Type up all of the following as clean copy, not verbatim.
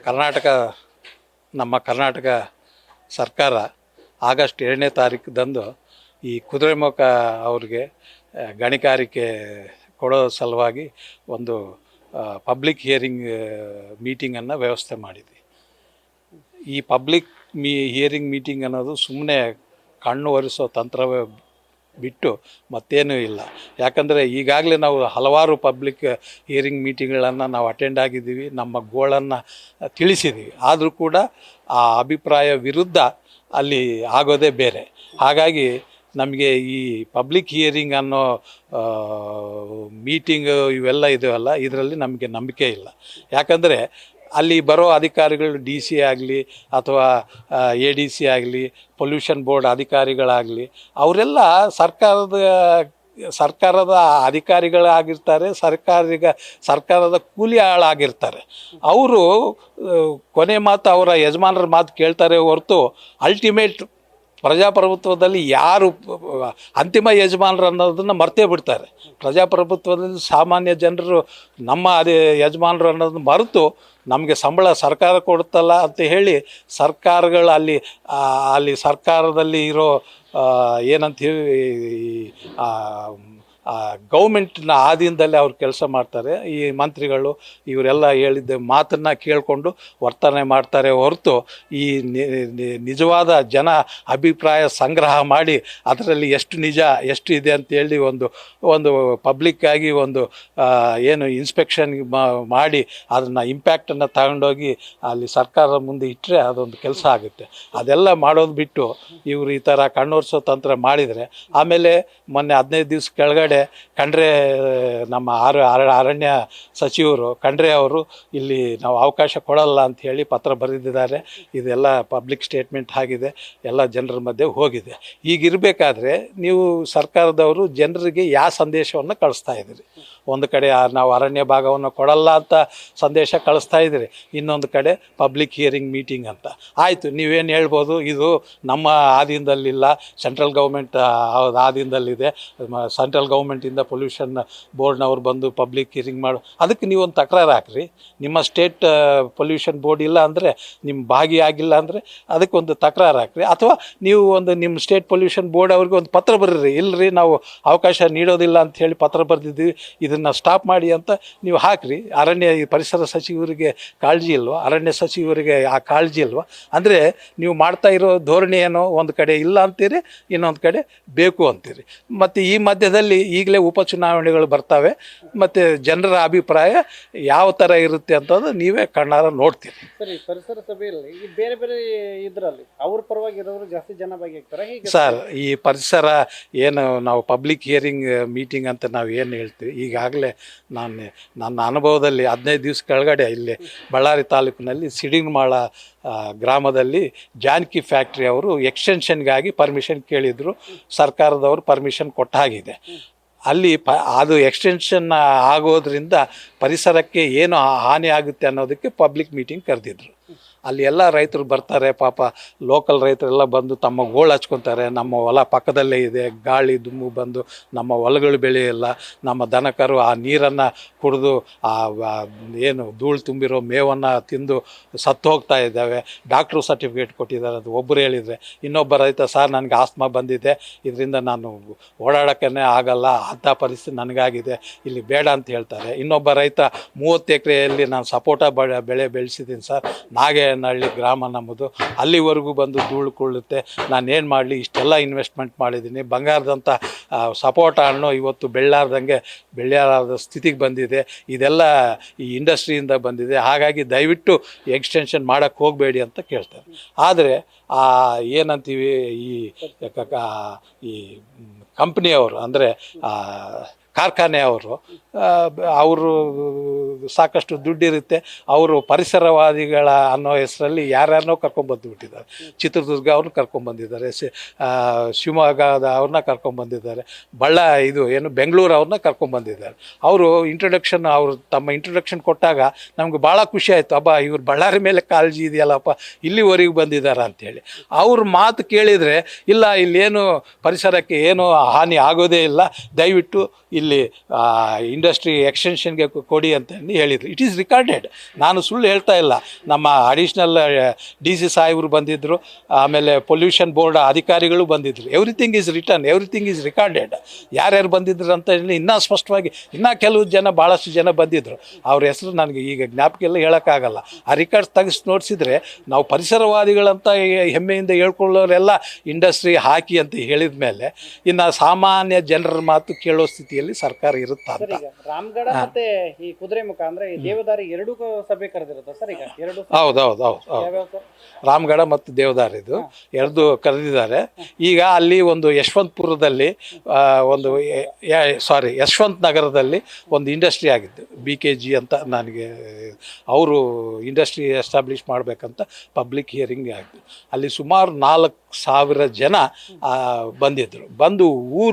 ಕರ್ನಾಟಕ ನಮ್ಮ ಕರ್ನಾಟಕ ಸರ್ಕಾರ ಆಗಸ್ಟ್ 2ನೇ ತಾರೀಕದಂದು ಈ ಕುದುರೆಮುಖ ಅವ್ರಿಗೆ ಗಣಿಗಾರಿಕೆ ಕೊಡೋ ಸಲುವಾಗಿ ಒಂದು ಪಬ್ಲಿಕ್ ಹಿಯರಿಂಗ್ ಮೀಟಿಂಗನ್ನು ವ್ಯವಸ್ಥೆ ಮಾಡಿದ್ವಿ. ಈ ಪಬ್ಲಿಕ್ ಹಿಯರಿಂಗ್ ಮೀಟಿಂಗ್ ಅನ್ನೋದು ಸುಮ್ಮನೆ ಕಣ್ಣು ಒರೆಸೋ ತಂತ್ರವೇ ಬಿಟ್ಟು ಮತ್ತೇನೂ ಇಲ್ಲ. ಯಾಕಂದರೆ ಈಗಾಗಲೇ ನಾವು ಹಲವಾರು ಪಬ್ಲಿಕ್ ಹಿಯರಿಂಗ್ ಮೀಟಿಂಗ್ಗಳನ್ನು ನಾವು ಅಟೆಂಡ್ ಆಗಿದ್ದೀವಿ, ನಮ್ಮ ಗೋಳನ್ನು ತಿಳಿಸಿದ್ದೀವಿ. ಆದರೂ ಕೂಡ ಆ ಅಭಿಪ್ರಾಯ ವಿರುದ್ಧ ಅಲ್ಲಿ ಆಗೋದೇ ಬೇರೆ. ಹಾಗಾಗಿ ನಮಗೆ ಈ ಪಬ್ಲಿಕ್ ಹಿಯರಿಂಗ್ ಅನ್ನೋ ಮೀಟಿಂಗ್ ಇವೆಲ್ಲ ಇದೆಯಲ್ಲ, ಇದರಲ್ಲಿ ನಮಗೆ ನಂಬಿಕೆ ಇಲ್ಲ. ಯಾಕಂದರೆ ಅಲ್ಲಿ ಬರೋ ಅಧಿಕಾರಿಗಳು ಡಿ ಸಿ ಆಗಲಿ ಅಥವಾ ಎ ಡಿ ಸಿ ಆಗಲಿ, ಪೊಲ್ಯೂಷನ್ ಬೋರ್ಡ್ ಅಧಿಕಾರಿಗಳಾಗಲಿ, ಅವರೆಲ್ಲ ಸರ್ಕಾರದ ಅಧಿಕಾರಿಗಳಾಗಿರ್ತಾರೆ, ಸರ್ಕಾರದ ಕೂಲಿ ಆಳಾಗಿರ್ತಾರೆ. ಅವರು ಕೊನೆ ಮಾತು ಅವರ ಯಜಮಾನರ ಮಾತು ಕೇಳ್ತಾರೆ ಹೊರತು ಅಲ್ಟಿಮೇಟ್ ಪ್ರಜಾಪ್ರಭುತ್ವದಲ್ಲಿ ಯಾರು ಅಂತಿಮ ಯಜಮಾನರು ಅನ್ನೋದನ್ನು ಮರ್ತೇ ಬಿಡ್ತಾರೆ. ಪ್ರಜಾಪ್ರಭುತ್ವದಲ್ಲಿ ಸಾಮಾನ್ಯ ಜನರು ನಮ್ಮ ಯಜಮಾನರು ಅನ್ನೋದನ್ನ ಮರೆತು ನಮಗೆ ಸಂಬಳ ಸರ್ಕಾರ ಕೊಡುತ್ತಲ್ಲ ಅಂತ ಹೇಳಿ ಸರ್ಕಾರಗಳು ಅಲ್ಲಿ ಸರ್ಕಾರದಲ್ಲಿ ಇರೋ ಏನಂತೀವಿ ಗೌರ್ಮೆಂಟ್ನ ಆಧೀನದಲ್ಲಿ ಅವ್ರು ಕೆಲಸ ಮಾಡ್ತಾರೆ. ಈ ಮಂತ್ರಿಗಳು ಇವರೆಲ್ಲ ಹೇಳಿದ್ದ ಮಾತನ್ನು ಕೇಳಿಕೊಂಡು ವರ್ತನೆ ಮಾಡ್ತಾರೆ ಹೊರತು ಈ ನಿಜವಾದ ಜನ ಅಭಿಪ್ರಾಯ ಸಂಗ್ರಹ ಮಾಡಿ ಅದರಲ್ಲಿ ಎಷ್ಟು ನಿಜ ಎಷ್ಟು ಇದೆ ಅಂತೇಳಿ ಒಂದು ಪಬ್ಲಿಕ್ಕಾಗಿ ಒಂದು ಏನು ಇನ್ಸ್ಪೆಕ್ಷನ್ ಮಾಡಿ ಅದನ್ನು ಇಂಪ್ಯಾಕ್ಟನ್ನು ತಗೊಂಡೋಗಿ ಅಲ್ಲಿ ಸರ್ಕಾರದ ಮುಂದೆ ಇಟ್ಟರೆ ಅದೊಂದು ಕೆಲಸ ಆಗುತ್ತೆ. ಅದೆಲ್ಲ ಮಾಡೋದು ಬಿಟ್ಟು ಇವರು ಈ ಥರ ಕಣ್ಣೊರೆಸೋ ತಂತ್ರ ಮಾಡಿದರೆ ಆಮೇಲೆ ಮೊನ್ನೆ 15 ದಿವಸ ಕೆಳಗಡೆ ಖಂಡ್ರೆ ನಮ್ಮ ಅರಣ್ಯ ಸಚಿವರು ಖಂಡ್ರೆ ಅವರು ಇಲ್ಲಿ ನಾವು ಅವಕಾಶ ಕೊಡಲ್ಲ ಅಂತ ಹೇಳಿ ಪತ್ರ ಬರೆದಿದ್ದಾರೆ. ಇದೆಲ್ಲ ಪಬ್ಲಿಕ್ ಸ್ಟೇಟ್ಮೆಂಟ್ ಆಗಿದೆ, ಎಲ್ಲ ಜನರ ಮಧ್ಯೆ ಹೋಗಿದೆ. ಈಗಿರಬೇಕಾದ್ರೆ ನೀವು ಸರ್ಕಾರದವರು ಜನರಿಗೆ ಯಾವ ಸಂದೇಶವನ್ನು ಕಳಿಸ್ತಾ ಇದ್ದೀರಿ? ಒಂದು ಕಡೆ ನಾವು ಅರಣ್ಯ ಭಾಗವನ್ನು ಕೊಡಲ್ಲ ಅಂತ ಸಂದೇಶ ಕಳಿಸ್ತಾ ಇದ್ದೀರಿ, ಇನ್ನೊಂದು ಕಡೆ ಪಬ್ಲಿಕ್ ಹಿಯರಿಂಗ್ ಮೀಟಿಂಗ್ ಅಂತ. ಆಯಿತು, ನೀವೇನು ಹೇಳ್ಬೋದು, ಇದು ನಮ್ಮ ಆಧೀನದಲ್ಲಿಲ್ಲ, ಸೆಂಟ್ರಲ್ ಗೌರ್ಮೆಂಟ್ ಆಧೀನದಲ್ಲಿದೆ, ಸೆಂಟ್ರಲ್ ಗೌರ್ಮೆಂಟಿಂದ ಪೊಲ್ಯೂಷನ್ ಬೋರ್ಡ್ನವ್ರು ಬಂದು ಪಬ್ಲಿಕ್ ಹಿಯರಿಂಗ್ ಮಾಡು, ಅದಕ್ಕೆ ನೀವೊಂದು ತಕರಾರು ಹಾಕ್ರಿ. ನಿಮ್ಮ ಸ್ಟೇಟ್ ಪೊಲ್ಯೂಷನ್ ಬೋರ್ಡ್ ಇಲ್ಲ ಅಂದರೆ, ನಿಮ್ಮ ಭಾಗಿಯಾಗಿಲ್ಲ ಅಂದರೆ ಅದಕ್ಕೊಂದು ತಕರಾರು ಹಾಕ್ರಿ. ಅಥವಾ ನೀವು ನಿಮ್ಮ ಸ್ಟೇಟ್ ಪೊಲ್ಯೂಷನ್ ಬೋರ್ಡ್ ಅವ್ರಿಗೆ ಒಂದು ಪತ್ರ ಬರೀರಿ, ಇಲ್ಲರಿ ನಾವು ಅವಕಾಶ ನೀಡೋದಿಲ್ಲ ಅಂತ ಹೇಳಿ ಪತ್ರ ಬರೆದಿದ್ದೀವಿ, ಇದನ್ನು ಸ್ಟಾಪ್ ಮಾಡಿ ಅಂತ ನೀವು ಹಾಕ್ರಿ. ಪರಿಸರ ಸಚಿವರಿಗೆ ಕಾಳಜಿ ಇಲ್ವಾ? ಅರಣ್ಯ ಸಚಿವರಿಗೆ ಆ ಕಾಳಜಿ ಇಲ್ವಾ? ಅಂದರೆ ನೀವು ಮಾಡ್ತಾ ಇರೋ ಧೋರಣೆ ಏನೋ ಒಂದು ಕಡೆ ಇಲ್ಲ ಅಂತೀರಿ, ಇನ್ನೊಂದು ಕಡೆ ಬೇಕು ಅಂತೀರಿ. ಮತ್ತು ಈ ಮಧ್ಯದಲ್ಲಿ ಈಗಲೇ ಉಪಚುನಾವಣೆಗಳು ಬರ್ತವೆ, ಮತ್ತು ಜನರ ಅಭಿಪ್ರಾಯ ಯಾವ ಥರ ಇರುತ್ತೆ ಅಂತಂದು ನೀವೇ ಕಣ್ಣಾರ ನೋಡ್ತೀರಿ. ಸರಿ, ಪರಿಸರ ಸಭೆಯಲ್ಲಿ ಈ ಬೇರೆ ಬೇರೆ ಇದರಲ್ಲಿ ಅವ್ರ ಪರವಾಗಿರೋರು ಜಾಸ್ತಿ ಜನ ಭಾಗಿಯಾಗ್ತಾರೆ ಸರ್. ಈ ಪರಿಸರ ಏನು ನಾವು ಪಬ್ಲಿಕ್ ಹಿಯರಿಂಗ್ ಮೀಟಿಂಗ್ ಅಂತ ನಾವು ಏನು ಹೇಳ್ತೀವಿ, ಈಗಾಗಲೇ ನನ್ನ ಅನುಭವದಲ್ಲಿ 15 ದಿವಸ ಕೆಳಗಡೆ ಇಲ್ಲಿ ಬಳ್ಳಾರಿ ತಾಲೂಕಿನಲ್ಲಿ ಸಿಡಿಗಮಾಳ ಗ್ರಾಮದಲ್ಲಿ ಜಾನಕಿ ಫ್ಯಾಕ್ಟ್ರಿ ಅವರು ಎಕ್ಸ್ಟೆನ್ಷನ್ಗಾಗಿ ಪರ್ಮಿಷನ್ ಕೇಳಿದರು, ಸರ್ಕಾರದವರು ಪರ್ಮಿಷನ್ ಕೊಟ್ಟಾಗಿದೆ. ಅಲ್ಲಿ ಅದು ಎಕ್ಸ್ಟೆನ್ಷನ್ ಆಗೋದ್ರಿಂದ ಪರಿಸರಕ್ಕೆ ಏನು ಹಾನಿ ಆಗುತ್ತೆ ಅನ್ನೋದಕ್ಕೆ ಪಬ್ಲಿಕ್ ಮೀಟಿಂಗ್ ಕರೆದಿದ್ರು. ಅಲ್ಲಿ ಎಲ್ಲ ರೈತರು ಬರ್ತಾರೆ, ಪಾಪ ಲೋಕಲ್ ರೈತರೆಲ್ಲ ಬಂದು ತಮ್ಮ ಗೋಳು ಹಚ್ಕೊತಾರೆ. ನಮ್ಮ ಹೊಲ ಪಕ್ಕದಲ್ಲೇ ಇದೆ, ಗಾಳಿ ದುಮ್ಮು ಬಂದು ನಮ್ಮ ಹೊಲಗಳು ಬೆಳೆಯಲ್ಲ, ನಮ್ಮ ದನಕರು ಆ ನೀರನ್ನು ಕುಡಿದು ಏನು ಧೂಳು ತುಂಬಿರೋ ಮೇವನ್ನು ತಿಂದು ಸತ್ತು ಹೋಗ್ತಾ ಇದ್ದಾವೆ. ಡಾಕ್ಟ್ರು ಸರ್ಟಿಫಿಕೇಟ್ ಕೊಟ್ಟಿದ್ದಾರೆ. ಅದು ಒಬ್ಬರು ಹೇಳಿದರೆ, ಇನ್ನೊಬ್ಬ ರೈತ ಸರ್ ನನಗೆ ಆಸ್ತಮಾ ಬಂದಿದೆ, ಇದರಿಂದ ನಾನು ಓಡಾಡೋಕ್ಕೇ ಆಗಲ್ಲ, ಅಂಥ ಪರಿಸ್ಥಿತಿ ನನಗಾಗಿದೆ, ಇಲ್ಲಿ ಬೇಡ ಅಂತ ಹೇಳ್ತಾರೆ. ಇನ್ನೊಬ್ಬ ರೈತ 30 ಎಕರೆಯಲ್ಲಿ ನಾನು ಸಪೋಟ ಬೆಳೆ ಬೆಳೆಸಿದ್ದೀನಿ ಸರ್, ನಾಗೇನಹಳ್ಳಿ ಗ್ರಾಮ ನಮ್ಮದು, ಅಲ್ಲಿವರೆಗೂ ಬಂದು ಧೂಳು ಕೊಳ್ಳುತ್ತೆ, ನಾನೇನು ಮಾಡಲಿ, ಇಷ್ಟೆಲ್ಲ ಇನ್ವೆಸ್ಟ್ಮೆಂಟ್ ಮಾಡಿದ್ದೀನಿ, ಬಂಗಾರದಂಥ ಸಪೋಟ ಹಣ್ಣು ಇವತ್ತು ಬೆಳೆಯಾರದ ಸ್ಥಿತಿಗೆ ಬಂದಿದೆ, ಇದೆಲ್ಲ ಈ ಇಂಡಸ್ಟ್ರಿಯಿಂದ ಬಂದಿದೆ, ಹಾಗಾಗಿ ದಯವಿಟ್ಟು ಎಕ್ಸ್ಟೆನ್ಷನ್ ಮಾಡೋಕ್ಕೆ ಹೋಗಬೇಡಿ ಅಂತ ಕೇಳ್ತಾರೆ. ಆದರೆ ಏನಂತೀವಿ, ಈ ಕಂಪ್ನಿಯವರು ಅಂದರೆ ಕಾರ್ಖಾನೆಯವರು ಸಾಕಷ್ಟು ದುಡ್ಡಿರುತ್ತೆ, ಅವರು ಪರಿಸರವಾದಿಗಳ ಅನ್ನೋ ಹೆಸರಲ್ಲಿ ಯಾರ್ಯಾರನ್ನೋ ಕರ್ಕೊಂಡ್ಬಂದುಬಿಟ್ಟಿದ್ದಾರೆ. ಚಿತ್ರದುರ್ಗ ಅವ್ರನ್ನ ಕರ್ಕೊಂಡ್ಬಂದಿದ್ದಾರೆ, ಶಿವಮೊಗ್ಗದ ಅವ್ರನ್ನ ಕರ್ಕೊಂಡ್ಬಂದಿದ್ದಾರೆ, ಬೆಂಗಳೂರು ಅವ್ರನ್ನ ಕರ್ಕೊಂಡ್ಬಂದಿದ್ದಾರೆ. ಅವರು ತಮ್ಮ ಇಂಟ್ರೊಡಕ್ಷನ್ ಕೊಟ್ಟಾಗ ನಮ್ಗೆ ಭಾಳ ಖುಷಿ ಆಯಿತು, ಅಬ್ಬಾ ಇವ್ರು ಬಳ್ಳಾರಿ ಮೇಲೆ ಕಾಳಜಿ ಇದೆಯಲ್ಲಪ್ಪ, ಇಲ್ಲಿವರೆಗೂ ಬಂದಿದ್ದಾರೆ ಅಂಥೇಳಿ. ಅವ್ರ ಮಾತು ಕೇಳಿದರೆ ಇಲ್ಲ, ಇಲ್ಲೇನು ಪರಿಸರಕ್ಕೆ ಏನು ಹಾನಿ ಆಗೋದೇ ಇಲ್ಲ, ದಯವಿಟ್ಟು ಇಲ್ಲಿ ಇಲ್ಲಿ ಇಂಡಸ್ಟ್ರಿ ಎಕ್ಸ್ಟೆನ್ಷನ್ಗೆ ಕೊಡಿ ಅಂತ ಹೇಳಿದರು. ಇಟ್ ಈಸ್ ರಿಕಾರ್ಡೆಡ್, ನಾನು ಸುಳ್ಳು ಹೇಳ್ತಾ ಇಲ್ಲ. ನಮ್ಮ ಅಡಿಷ್ನಲ್ DC ಸಾಹೇಬರು ಬಂದಿದ್ದರು, ಆಮೇಲೆ ಪೊಲ್ಯೂಷನ್ ಬೋರ್ಡ್ ಅಧಿಕಾರಿಗಳು ಬಂದಿದ್ದರು. Everything is return, everything is recorded. ಯಾರ್ಯಾರು ಬಂದಿದ್ರು ಅಂತ ಹೇಳಿ ಇನ್ನೂ ಸ್ಪಷ್ಟವಾಗಿ, ಇನ್ನೂ ಕೆಲವು ಜನ, ಭಾಳಷ್ಟು ಜನ ಬಂದಿದ್ದರು. ಅವ್ರ ಹೆಸರು ನನಗೆ ಈಗ ಜ್ಞಾಪಕ ಎಲ್ಲ ಹೇಳೋಕ್ಕಾಗಲ್ಲ. ಆ ರಿಕಾರ್ಡ್ಸ್ ತೆಗೆಸಿ ನೋಡಿಸಿದ್ರೆ ನಾವು ಪರಿಸರವಾದಿಗಳಂತ ಹೆಮ್ಮೆಯಿಂದ ಹೇಳ್ಕೊಳ್ಳೋರೆಲ್ಲ ಇಂಡಸ್ಟ್ರಿ ಹಾಕಿ ಅಂತ ಹೇಳಿದ ಮೇಲೆ ಇನ್ನು ಸಾಮಾನ್ಯ ಜನರ ಮಾತು ಕೇಳೋ ಸ್ಥಿತಿಯಲ್ಲಿ ಸರ್ಕಾರ ಇರುತ್ತಾ ಅಂತ. ರಾಮಗಢ ಮತ್ತೆ ಈ ಕುದುರೆಮುಖ ಅಂದ್ರೆ ಈ ದೇವದಾರಿ ಎರಡೂ ಸಭೆ ಕರೆದಿರುತ್ತೆ ಸರ್ ಈಗ ಎರಡು. ಹೌದು. ರಾಮಗಢ ಮತ್ತು ದೇವದಾರಿದು ಎರಡು ಕರೆದಿದ್ದಾರೆ. ಈಗ ಅಲ್ಲಿ ಒಂದು ಯಶವಂತಪುರದಲ್ಲಿ ಒಂದು ಯಶವಂತ ನಗರದಲ್ಲಿ ಒಂದು ಇಂಡಸ್ಟ್ರಿ ಆಗಿತ್ತು, BKG ಅಂತ. ನನಗೆ ಅವರು ಇಂಡಸ್ಟ್ರಿ ಎಸ್ಟಾಬ್ಲಿಷ್ ಮಾಡಬೇಕಂತ ಪಬ್ಲಿಕ್ ಹಿಯರಿಂಗ್ ಆಯಿತು. ಅಲ್ಲಿ ಸುಮಾರು 4,000 ಜನ ಬಂದಿದ್ದರು. ಬಂದು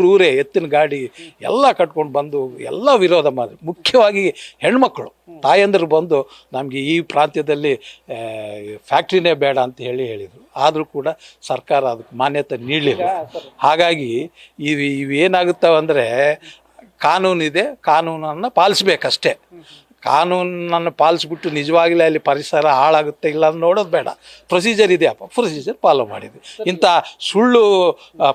ಊರೇ ಎತ್ತಿನ ಗಾಡಿ ಎಲ್ಲ ಕಟ್ಕೊಂಡು ಬಂದು ಎಲ್ಲ ವಿರೋಧ ಮಾಡಿದ್ರು. ಮುಖ್ಯವಾಗಿ ಹೆಣ್ಮಕ್ಳು ತಾಯಂದರು ಬಂದು ನಮಗೆ ಈ ಪ್ರಾಂತ್ಯದಲ್ಲಿ ಫ್ಯಾಕ್ಟ್ರಿನೇ ಬೇಡ ಅಂತ ಹೇಳಿದರು. ಆದರೂ ಕೂಡ ಸರ್ಕಾರ ಅದಕ್ಕೆ ಮಾನ್ಯತೆ ನೀಡಲಿಲ್ಲ. ಹಾಗಾಗಿ ಇವೇನಾಗುತ್ತವೆ ಅಂದರೆ, ಕಾನೂನಿದೆ, ಕಾನೂನನ್ನು ಪಾಲಿಸ್ಬೇಕಷ್ಟೇ. ಕಾನೂನನ್ನು ಪಾಲಿಸ್ಬಿಟ್ಟು ನಿಜವಾಗಲೇ ಅಲ್ಲಿ ಪರಿಸರ ಹಾಳಾಗುತ್ತೆ ಇಲ್ಲ ಅಂತ ನೋಡೋದು ಬೇಡ. ಪ್ರೊಸೀಜರ್ ಇದೆಯಪ್ಪ, ಪ್ರೊಸೀಜರ್ ಫಾಲೋ ಮಾಡಿದ್ವಿ. ಇಂಥ ಸುಳ್ಳು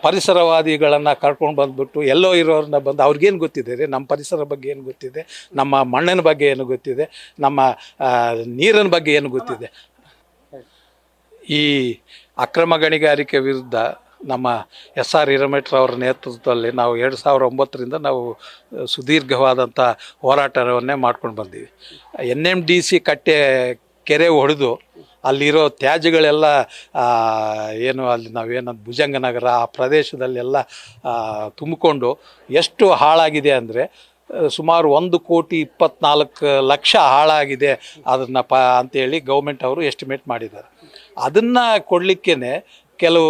ಪರಿಸರವಾದಿಗಳನ್ನು ಕರ್ಕೊಂಡು ಬಂದುಬಿಟ್ಟು ಎಲ್ಲೋ ಇರೋರನ್ನ ಬಂದು ಅವ್ರಿಗೇನು ಗೊತ್ತಿದೆ ರೀ, ನಮ್ಮ ಪರಿಸರ ಬಗ್ಗೆ ಏನು ಗೊತ್ತಿದೆ, ನಮ್ಮ ಮಣ್ಣಿನ ಬಗ್ಗೆ ಏನು ಗೊತ್ತಿದೆ, ನಮ್ಮ ನೀರಿನ ಬಗ್ಗೆ ಏನು ಗೊತ್ತಿದೆ. ಈ ಅಕ್ರಮ ಗಣಿಗಾರಿಕೆ ವಿರುದ್ಧ ನಮ್ಮ SR ಹಿರೇಮಠರವರ ನೇತೃತ್ವದಲ್ಲಿ ನಾವು 2009ರಿಂದ ನಾವು ಸುದೀರ್ಘವಾದಂಥ ಹೋರಾಟವನ್ನೇ ಮಾಡ್ಕೊಂಡು ಬಂದೀವಿ. NMDC ಕೆರೆ ಹೊಡೆದು ಅಲ್ಲಿರೋ ತ್ಯಾಜ್ಯಗಳೆಲ್ಲ ಏನು ಅಲ್ಲಿ ನಾವೇನು ಭುಜಂಗನಗರ ಆ ಪ್ರದೇಶದಲ್ಲೆಲ್ಲ ತುಂಬಿಕೊಂಡು ಎಷ್ಟು ಹಾಳಾಗಿದೆ ಅಂದರೆ ಸುಮಾರು 1,24,00,000 ಹಾಳಾಗಿದೆ ಅದನ್ನು ಅಂತೇಳಿ ಗೌರ್ಮೆಂಟ್ ಅವರು ಎಸ್ಟಿಮೇಟ್ ಮಾಡಿದ್ದಾರೆ. ಅದನ್ನು ಕೊಡಲಿಕ್ಕೇ ಕೆಲವು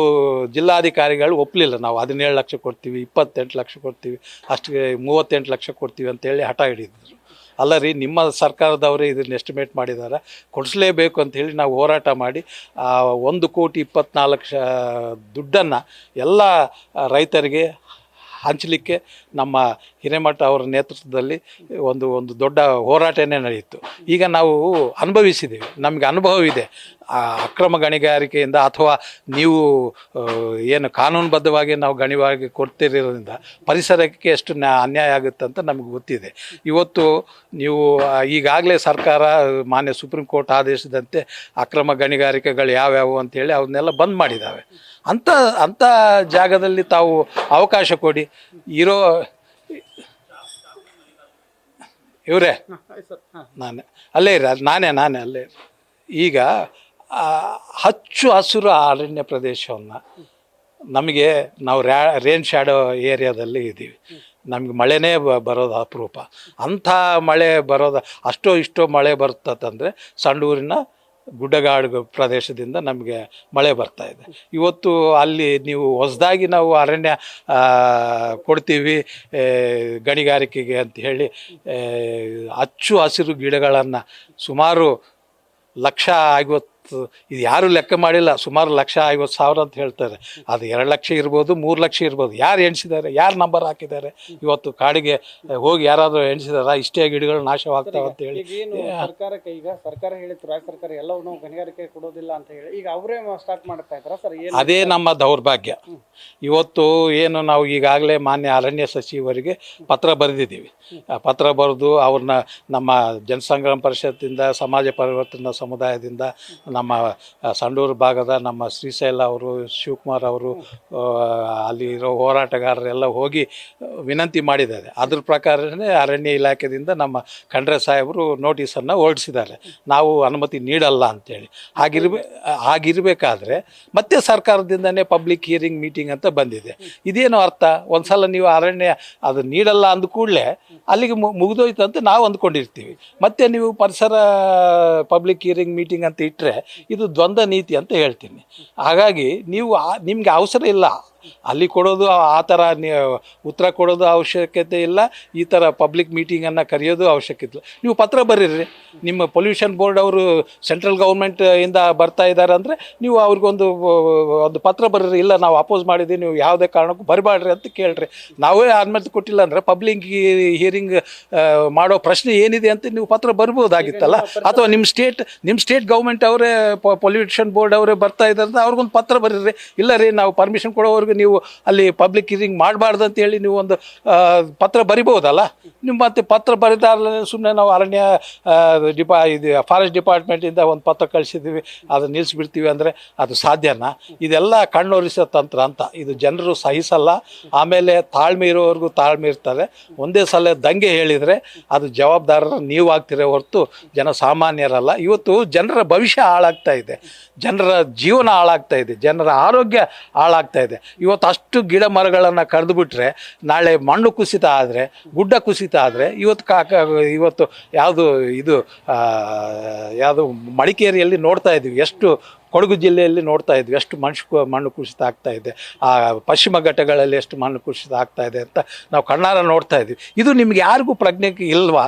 ಜಿಲ್ಲಾಧಿಕಾರಿಗಳು ಒಪ್ಪಲಿಲ್ಲ. ನಾವು 17 ಲಕ್ಷ ಕೊಡ್ತೀವಿ, 28 ಲಕ್ಷ ಕೊಡ್ತೀವಿ, ಅಷ್ಟಿಗೆ 38 ಲಕ್ಷ ಕೊಡ್ತೀವಿ ಅಂತೇಳಿ ಹಠ ಹಿಡಿದ್ರು. ಅಲ್ಲ ರೀ, ನಿಮ್ಮ ಸರ್ಕಾರದವರೇ ಇದನ್ನು ಎಸ್ಟಿಮೇಟ್ ಮಾಡಿದ್ದಾರೆ, ಕೊಡಿಸಲೇಬೇಕು ಅಂಥೇಳಿ ನಾವು ಹೋರಾಟ ಮಾಡಿ 1,24,00,000 ದುಡ್ಡನ್ನು ಎಲ್ಲ ರೈತರಿಗೆ ಹಂಚಲಿಕ್ಕೆ ನಮ್ಮ ಹಿರೇಮಠ ಅವರ ನೇತೃತ್ವದಲ್ಲಿ ಒಂದು ದೊಡ್ಡ ಹೋರಾಟನೇ ನಡೆಯಿತು. ಈಗ ನಾವು ಅನುಭವಿಸಿದ್ದೀವಿ, ನಮಗೆ ಅನುಭವವಿದೆ. ಅಕ್ರಮ ಗಣಿಗಾರಿಕೆಯಿಂದ ಅಥವಾ ನೀವು ಏನು ಕಾನೂನುಬದ್ಧವಾಗಿ ನಾವು ಗಣಿವಾಗಿ ಕೊಡ್ತಿರೋದ್ರಿಂದ ಪರಿಸರಕ್ಕೆ ಎಷ್ಟು ಅನ್ಯಾಯ ಆಗುತ್ತೆ ಅಂತ ನಮಗೆ ಗೊತ್ತಿದೆ. ಇವತ್ತು ನೀವು ಈಗಾಗಲೇ ಸರ್ಕಾರ ಮಾನ್ಯ ಸುಪ್ರೀಂ ಕೋರ್ಟ್ ಆದೇಶದಂತೆ ಅಕ್ರಮ ಗಣಿಗಾರಿಕೆಗಳು ಯಾವ್ಯಾವು ಅಂಥೇಳಿ ಅವನ್ನೆಲ್ಲ ಬಂದ್ ಮಾಡಿದ್ದಾವೆ. ಅಂಥ ಜಾಗದಲ್ಲಿ ತಾವು ಅವಕಾಶ ಕೊಡಿ. ಇರೋ ಇವರೇ ಅಲ್ಲೇ ಅಲ್ಲೇ ಈಗ ಹಚ್ಚು ಹಸಿರು ಅರಣ್ಯ ಪ್ರದೇಶವನ್ನು ನಮಗೆ ನಾವು ರೇನ್ ಶ್ಯಾಡೋ ಏರಿಯಾದಲ್ಲಿ ಇದ್ದೀವಿ. ನಮಗೆ ಮಳೆನೇ ಬರೋದು ಅಪರೂಪ. ಅಂಥ ಮಳೆ ಬರೋದು ಇಷ್ಟೋ ಮಳೆ ಬರ್ತದಂದರೆ ಸಂಡೂರಿನ ಗುಡ್ಡಗಾಡು ಪ್ರದೇಶದಿಂದ ನಮಗೆ ಮಳೆ ಬರ್ತಾ ಇದೆ. ಇವತ್ತು ಅಲ್ಲಿ ನೀವು ಹೊಸದಾಗಿ ನಾವು ಅರಣ್ಯ ಕೊಡ್ತೀವಿ ಗಣಿಗಾರಿಕೆಗೆ ಅಂತ ಹೇಳಿ ಹಚ್ಚು ಹಸಿರು ಗಿಡಗಳನ್ನು ಸುಮಾರು 1,50,000, ಇದು ಯಾರೂ ಲೆಕ್ಕ ಮಾಡಿಲ್ಲ, ಸುಮಾರು 1,50,000 ಅಂತ ಹೇಳ್ತಾರೆ. ಅದು 2 ಲಕ್ಷ ಇರ್ಬೋದು, 3 ಲಕ್ಷ ಇರ್ಬೋದು. ಯಾರು ಎಣಿಸಿದ್ದಾರೆ, ಯಾರು ನಂಬರ್ ಹಾಕಿದ್ದಾರೆ? ಇವತ್ತು ಕಾಡಿಗೆ ಹೋಗಿ ಯಾರಾದರೂ ಎಣಿಸಿದಾರ ಇಷ್ಟೇ ಗಿಡಗಳು ನಾಶವಾಗ್ತಾವೆ ಅಂತ ಹೇಳಿ? ಸರ್ಕಾರಕ್ಕೆ ಈಗ ಸರ್ಕಾರ ಹೇಳಿತ್ತು, ರಾಜ್ಯ ಸರ್ಕಾರ ಎಲ್ಲವನ್ನೂ ಗಣಿಗಾರಿಕೆ ಕೊಡೋದಿಲ್ಲ ಅಂತ ಹೇಳಿ ಈಗ ಅವರೇ ಸ್ಟಾರ್ಟ್ ಮಾಡ್ತಾ ಇದ್ದಾರೆ ಸರ್. ಅದೇ ನಮ್ಮ ದೌರ್ಭಾಗ್ಯ. ಇವತ್ತು ಏನು ನಾವು ಈಗಾಗಲೇ ಮಾನ್ಯ ಅರಣ್ಯ ಸಚಿವರಿಗೆ ಪತ್ರ ಬರೆದಿದ್ದೀವಿ. ಪತ್ರ ಬರೆದು ಅವ್ರನ್ನ ನಮ್ಮ ಜನಸಂಗ್ರಾಮ ಪರಿಷತ್ತಿಂದ, ಸಮಾಜ ಪರಿವರ್ತನಾ ಸಮುದಾಯದಿಂದ, ನಮ್ಮ ಸಂಡೂರು ಭಾಗದ ನಮ್ಮ ಶ್ರೀಶೈಲ ಅವರು, ಶಿವಕುಮಾರ್ ಅವರು, ಅಲ್ಲಿರೋ ಹೋರಾಟಗಾರರೆಲ್ಲ ಹೋಗಿ ವಿನಂತಿ ಮಾಡಿದ್ದಾರೆ. ಅದ್ರ ಪ್ರಕಾರನೇ ಅರಣ್ಯ ಇಲಾಖೆಯಿಂದ ನಮ್ಮ ಖಂಡ್ರೆ ಸಾಹೇಬರು ನೋಟಿಸನ್ನು ಹೊರಡಿಸಿದ್ದಾರೆ, ನಾವು ಅನುಮತಿ ನೀಡಲ್ಲ ಅಂತೇಳಿ. ಹಾಗಿರಬೇಕಾದ್ರೆ ಮತ್ತೆ ಸರ್ಕಾರದಿಂದನೇ ಪಬ್ಲಿಕ್ ಹಿಯರಿಂಗ್ ಮೀಟಿಂಗ್ ಅಂತ ಬಂದಿದೆ. ಇದೇನು ಅರ್ಥ? ಒಂದು ಸಲ ನೀವು ಅರಣ್ಯ ಅದು ನೀಡಲ್ಲ ಅಂದ ಕೂಡಲೇ ಅಲ್ಲಿಗೆ ಮುಗಿದೋಯ್ತು ಅಂತ ನಾವು ಅಂದ್ಕೊಂಡಿರ್ತೀವಿ. ಮತ್ತೆ ನೀವು ಪರಿಸರ ಪಬ್ಲಿಕ್ ಹಿಯರಿಂಗ್ ಮೀಟಿಂಗ್ ಅಂತ ಇಟ್ಟರೆ ಇದು ದ್ವಂದ್ವ ನೀತಿ ಅಂತ ಹೇಳ್ತೀನಿ. ಹಾಗಾಗಿ ನೀವು ನಿಮಗೆ ಅವಸರ ಇಲ್ಲ, ಅಲ್ಲಿ ಕೊಡೋದು ಆ ಥರ ಉತ್ತರ ಕೊಡೋದು ಅವಶ್ಯಕತೆ ಇಲ್ಲ, ಈ ಥರ ಪಬ್ಲಿಕ್ ಮೀಟಿಂಗನ್ನು ಕರೆಯೋದು ಅವಶ್ಯಕತೆ ಇಲ್ಲ. ನೀವು ಪತ್ರ ಬರೀರಿ, ನಿಮ್ಮ ಪೊಲ್ಯೂಷನ್ ಬೋರ್ಡ್ ಅವರು ಸೆಂಟ್ರಲ್ ಗೌರ್ಮೆಂಟ್ ಇಂದ ಬರ್ತಾ ಇದ್ದಾರೆ ಅಂದರೆ ನೀವು ಅವ್ರಿಗೊಂದು ಪತ್ರ ಬರೀರಿ, ಇಲ್ಲ ನಾವು ಅಪೋಸ್ ಮಾಡಿದ್ದೀವಿ, ನೀವು ಯಾವುದೇ ಕಾರಣಕ್ಕೂ ಬರಬಾಡ್ರಿ ಅಂತ ಕೇಳ್ರಿ. ನಾವೇ ಅನುಮತಿ ಕೊಟ್ಟಿಲ್ಲ ಅಂದರೆ ಪಬ್ಲಿಕ್ ಹಿಯರಿಂಗ್ ಮಾಡೋ ಪ್ರಶ್ನೆ ಏನಿದೆ ಅಂತ ನೀವು ಪತ್ರ ಬರ್ಬೋದಾಗಿತ್ತಲ್ಲ. ಅಥವಾ ನಿಮ್ಮ ಸ್ಟೇಟ್ ಗೌರ್ಮೆಂಟ್ ಅವರೇ ಪೊಲ್ಯೂಷನ್ ಬೋರ್ಡ್ ಅವರೇ ಬರ್ತಾ ಇದ್ದಾರೆ ಅಂತ ಅವ್ರಿಗೊಂದು ಪತ್ರ ಬರೀರಿ, ಇಲ್ಲ ರೀ ನಾವು ಪರ್ಮಿಷನ್ ಕೊಡೋವರೆಗೂ ನೀವು ಅಲ್ಲಿ ಪಬ್ಲಿಕ್ ಹಿಯರಿಂಗ್ ಮಾಡಬಾರ್ದು ಅಂತೇಳಿ ನೀವು ಒಂದು ಪತ್ರ ಬರಿಬೋದಲ್ಲ. ನೀವು ಮತ್ತೆ ಪತ್ರ ಬರೆದಾರಲ್ಲ ಸುಮ್ಮನೆ ನಾವು ಅರಣ್ಯ ಫಾರೆಸ್ಟ್ ಡಿಪಾರ್ಟ್ಮೆಂಟಿಂದ ಒಂದು ಪತ್ರ ಕಳಿಸಿದ್ದೀವಿ ಅದನ್ನು ನಿಲ್ಲಿಸ್ಬಿಡ್ತೀವಿ ಅಂದರೆ ಅದು ಸಾಧ್ಯನಾ? ಇದೆಲ್ಲ ಕಣ್ಣೊರಿಸೋ ತಂತ್ರ ಅಂತ. ಇದು ಜನರು ಸಹಿಸಲ್ಲ. ಆಮೇಲೆ ತಾಳ್ಮೆ ಇರೋವರೆಗೂ ತಾಳ್ಮೆ ಇರ್ತಾರೆ. ಒಂದೇ ಸಲ ದಂಗೆ ಹೇಳಿದರೆ ಅದು ಜವಾಬ್ದಾರರು ನೀವು ಆಗ್ತಿರೋ ಹೊರತು ಜನ ಸಾಮಾನ್ಯರಲ್ಲ. ಇವತ್ತು ಜನರ ಭವಿಷ್ಯ ಹಾಳಾಗ್ತಾ ಇದೆ, ಜನರ ಜೀವನ ಹಾಳಾಗ್ತಾ ಇದೆ, ಜನರ ಆರೋಗ್ಯ ಹಾಳಾಗ್ತಾ ಇದೆ. ಇವತ್ತು ಅಷ್ಟು ಗಿಡ ಮರಗಳನ್ನು ಕಡಿದುಬಿಟ್ರೆ ನಾಳೆ ಮಣ್ಣು ಕುಸಿತ ಆದರೆ, ಗುಡ್ಡ ಕುಸಿತ ಆದರೆ, ಇವತ್ತು ಯಾವುದು ಮಡಿಕೇರಿಯಲ್ಲಿ ನೋಡ್ತಾ ಇದ್ವಿ, ಎಷ್ಟು ಕೊಡಗು ಜಿಲ್ಲೆಯಲ್ಲಿ ನೋಡ್ತಾ ಇದ್ವಿ ಎಷ್ಟು ಮಣ್ಣು ಕುಸಿತ ಆಗ್ತಾ ಇದೆ, ಆ ಪಶ್ಚಿಮ ಘಟ್ಟಗಳಲ್ಲಿ ಎಷ್ಟು ಮಣ್ಣು ಕುಸಿತ ಆಗ್ತಾ ಇದೆ ಅಂತ ನಾವು ಕಣ್ಣಾರ ನೋಡ್ತಾ ಇದ್ವಿ. ಇದು ನಿಮ್ಗೆ ಯಾರಿಗೂ ಪ್ರಜ್ಞೆ ಇಲ್ವಾ?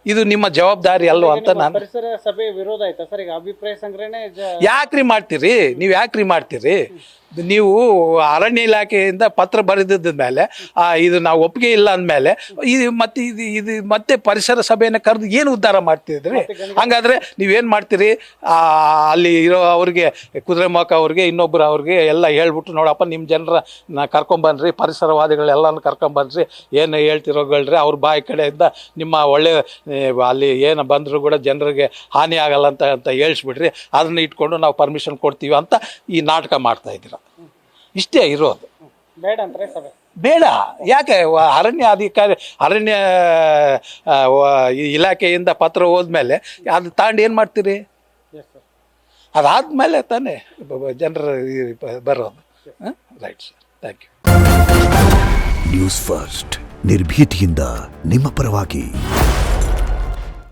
ಇದು ನಿಮ್ಮ ಜವಾಬ್ದಾರಿ ಅಲ್ವಾ ಅಂತ ನಾನು. ಪರಿಸರ ಸಭೆ ವಿರೋಧ ಆಯ್ತಾ ಸರ್? ಈಗ ಅಭಿಪ್ರಾಯ ಸಂಗ್ರಹಣೆ ಯಾಕ್ರಿ ಮಾಡ್ತೀರಿ ನೀವು? ಯಾಕ್ರಿ ಮಾಡ್ತೀರಿ ನೀವು? ಅರಣ್ಯ ಇಲಾಖೆಯಿಂದ ಪತ್ರ ಬರೆದಿದ್ದ ಮೇಲೆ ಇದು ನಾವು ಒಪ್ಪಿಗೆ ಇಲ್ಲ ಅಂದಮೇಲೆ ಇದು ಮತ್ತೆ ಪರಿಸರ ಸಭೆಯನ್ನು ಕರೆದು ಏನು ಉದ್ಧಾರ ಮಾಡ್ತಿದ್ರಿ? ಹಂಗಾದ್ರೆ ನೀವೇನು ಮಾಡ್ತೀರಿ? ಅಲ್ಲಿ ಇರೋ ಅವ್ರಿಗೆ ಕುದುರೆಮುಖ ಅವ್ರಿಗೆ ಇನ್ನೊಬ್ಬರು ಅವ್ರಿಗೆ ಎಲ್ಲ ಹೇಳ್ಬಿಟ್ಟು, ನೋಡಪ್ಪ ನಿಮ್ಮ ಜನರ ಕರ್ಕೊಂಬನ್ರಿ, ಪರಿಸರವಾದಿಗಳೆಲ್ಲನೂ ಕರ್ಕೊಂಬನ್ರಿ, ಏನು ಹೇಳ್ತಿರೋಗಳ್ರಿ, ಅವ್ರ ಬಾಯಿ ಕಡೆಯಿಂದ ನಿಮ್ಮ ಒಳ್ಳೆ ಅಲ್ಲಿ ಏನು ಬಂದರೂ ಕೂಡ ಜನರಿಗೆ ಹಾನಿ ಆಗಲ್ಲ ಅಂತ ಹೇಳ್ಸ್ಬಿಡ್ರಿ, ಅದನ್ನ ಇಟ್ಕೊಂಡು ನಾವು ಪರ್ಮಿಷನ್ ಕೊಡ್ತೀವಿ ಅಂತ ಈ ನಾಟಕ ಮಾಡ್ತಾ ಇದ್ದೀರ. ಇಷ್ಟೇ ಇರೋದು. ಬೇಡ ಅಂತಾರೆ ಸಭೆ ಬೇಡ. ಯಾಕೆ? ಅರಣ್ಯ ಇಲಾಖೆಯಿಂದ ಪತ್ರ ಹೋದ್ಮೇಲೆ ಅದು ತಾಂಡು ಏನು ಮಾಡ್ತೀರಿ? ಅದಾದ್ಮೇಲೆ ತಾನೇ ಜನರ ಬರೋದು. Right sir, thank you. News first, ನಿರ್ಭೀತಿಯಿಂದ ನಿಮ್ಮ ಪರವಾಗಿ.